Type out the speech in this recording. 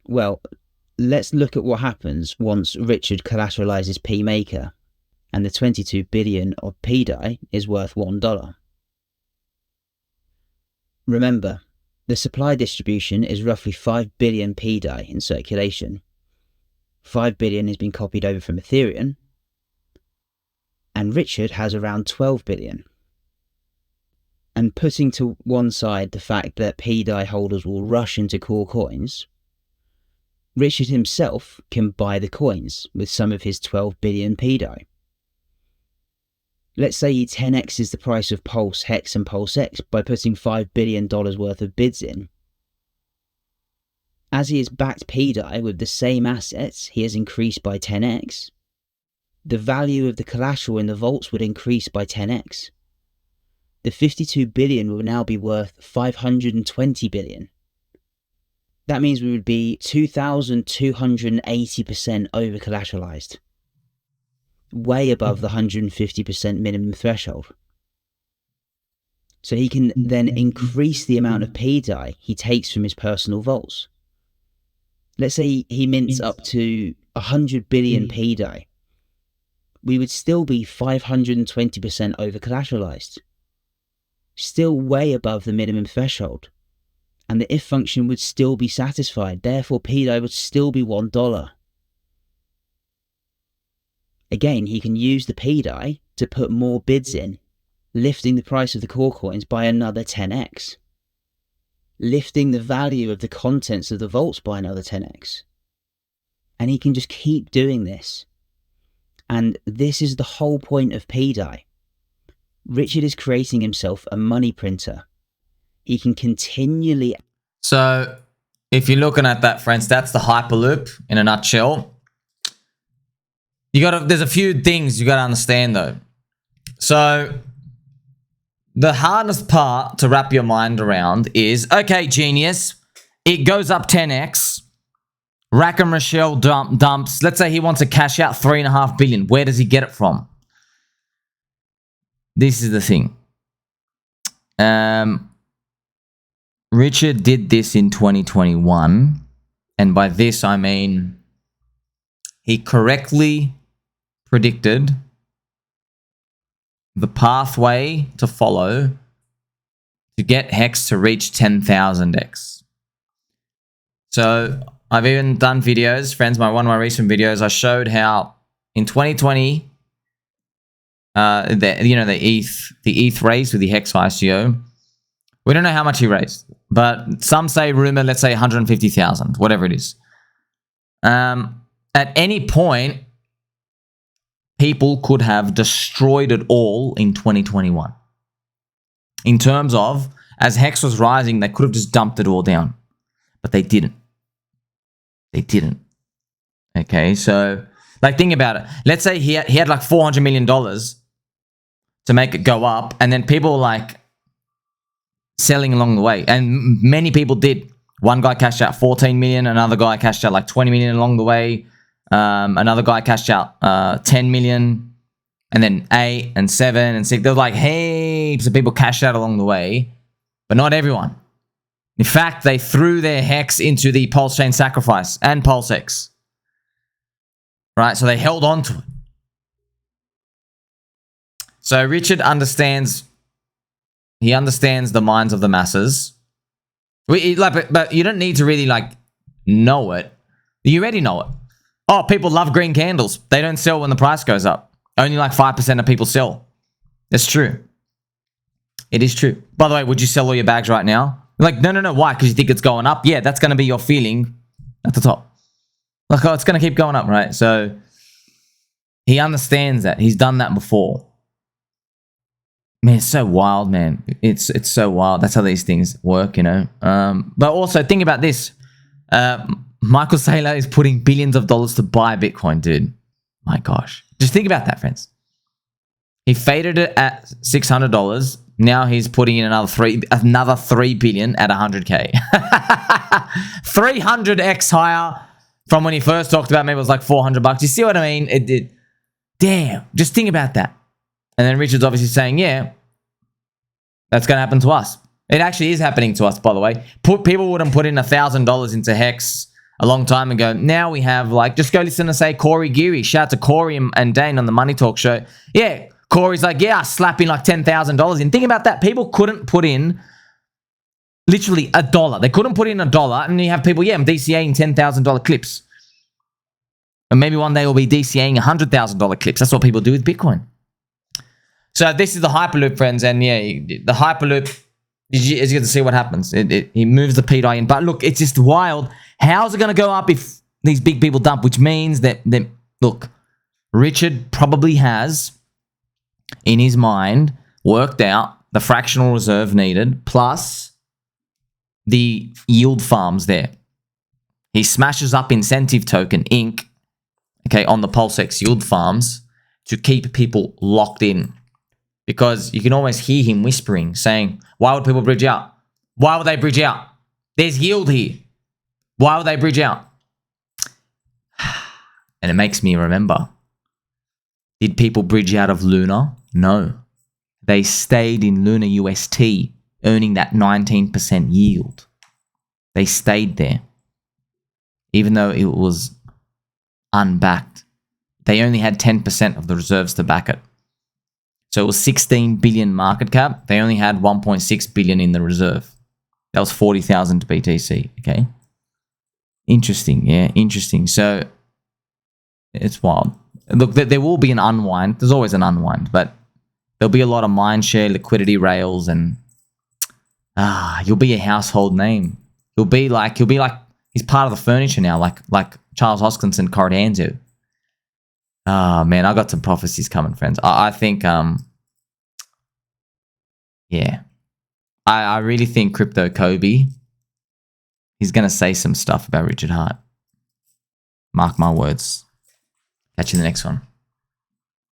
Well, let's look at what happens once Richard collateralizes P Maker and the 22 billion of PDAI is worth $1. Remember, the supply distribution is roughly 5 billion PDAI in circulation. 5 billion has been copied over from Ethereum, and Richard has around 12 billion. And putting to one side the fact that PDAI holders will rush into core coins, Richard himself can buy the coins with some of his 12 billion PDAI. Let's say he 10x's the price of Pulse, Hex and PulseX by putting $5 billion worth of bids in. As he has backed PDAI with the same assets he has increased by 10x, the value of the collateral in the vaults would increase by 10x. The 52 billion will now be worth 520 billion. That means we would be 2,280% over collateralized. Way above the 150% minimum threshold. So he can then increase the amount of PDAI he takes from his personal vaults. Let's say he mints up to 100 billion PDAI. We would still be 520% over collateralized. Still way above the minimum threshold. And the if function would still be satisfied. Therefore, PDAI would still be $1. Again, he can use the PDAI to put more bids in, lifting the price of the core coins by another 10x. Lifting the value of the contents of the vaults by another 10x. And he can just keep doing this. And this is the whole point of PDAI. Richard is creating himself a money printer. He can continually... So, if you're looking at that, friends, that's the Hyperloop in a nutshell. There's a few things you gotta understand though. So, the hardest part to wrap your mind around is, okay, genius, it goes up 10x. Rackham Rochelle dumps, let's say he wants to cash out 3.5 billion. Where does he get it from? This is the thing. Richard did this in 2021. And by this, I mean he correctly predicted the pathway to follow to get Hex to reach 10,000x. So I've even done videos, friends, one of my recent videos, I showed how in 2020, the ETH raised with the Hex ICO. We don't know how much he raised, but some say rumor, let's say 150,000, whatever it is. At any point, people could have destroyed it all in 2021. In terms of, as Hex was rising, they could have just dumped it all down, but they didn't. They didn't. Okay, so like think about it. Let's say he had like $400 million to make it go up, and then people were like selling along the way, and many people did. One guy cashed out 14 million, another guy cashed out like 20 million along the way, another guy cashed out 10 million, and then 8 and 7 and 6. There were like heaps of people cashed out along the way, but not everyone. In fact, they threw their Hex into the PulseChain sacrifice and PulseX. Right, so they held on to it. So Richard understands, he understands the minds of the masses. But you don't need to really like know it. You already know it. Oh, people love green candles. They don't sell when the price goes up. Only like 5% of people sell. That's true. It is true. By the way, would you sell all your bags right now? Like, no. Why? Because you think it's going up? Yeah, that's going to be your feeling at the top. Like, oh, it's going to keep going up, right? So he understands that. He's done that before. Man, it's so wild, man. It's so wild. That's how these things work, you know. But also, think about this. Michael Saylor is putting billions of dollars to buy Bitcoin, dude. My gosh. Just think about that, friends. He faded it at $600. Now he's putting in another 3 billion at 100K. 300x higher from when he first talked about maybe it was like $400. You see what I mean? Damn. Just think about that. And then Richard's obviously saying, yeah, that's going to happen to us. It actually is happening to us, by the way. People wouldn't put in $1,000 into Hex a long time ago. Now we have like, just go listen to say Corey Geary. Shout out to Corey and Dane on the Money Talk show. Yeah, Corey's like, yeah, I slap in like $10,000 in. Think about that. People couldn't put in literally $1. They couldn't put in $1, and you have people, yeah, I'm DCAing $10,000 clips. And maybe one day we'll be DCAing $100,000 clips. That's what people do with Bitcoin. So this is the Hyperloop, friends, and yeah, the Hyperloop, as you get to see what happens. He moves the PDI in. But look, it's just wild. How's it going to go up if these big people dump? Which means that look, Richard probably has, in his mind, worked out the fractional reserve needed plus the yield farms there. He smashes up incentive token, Inc., okay, on the PulseX yield farms to keep people locked in. Because you can almost hear him whispering, saying, why would people bridge out? Why would they bridge out? There's yield here. Why would they bridge out? And it makes me remember, did people bridge out of Luna? No. They stayed in Luna UST, earning that 19% yield. They stayed there. Even though it was unbacked. They only had 10% of the reserves to back it. So it was 16 billion market cap. They only had 1.6 billion in the reserve. That was 40,000 BTC, okay? Interesting, yeah, interesting. So it's wild. Look, there will be an unwind. There's always an unwind, but there'll be a lot of mindshare, liquidity rails, and you'll be a household name. He'll be like he's part of the furniture now, like Charles Hoskinson, Cordanzo. Oh, man, I got some prophecies coming, friends. I think, yeah. I really think Crypto Kobe, he's going to say some stuff about Richard Hart. Mark my words. Catch you in the next one.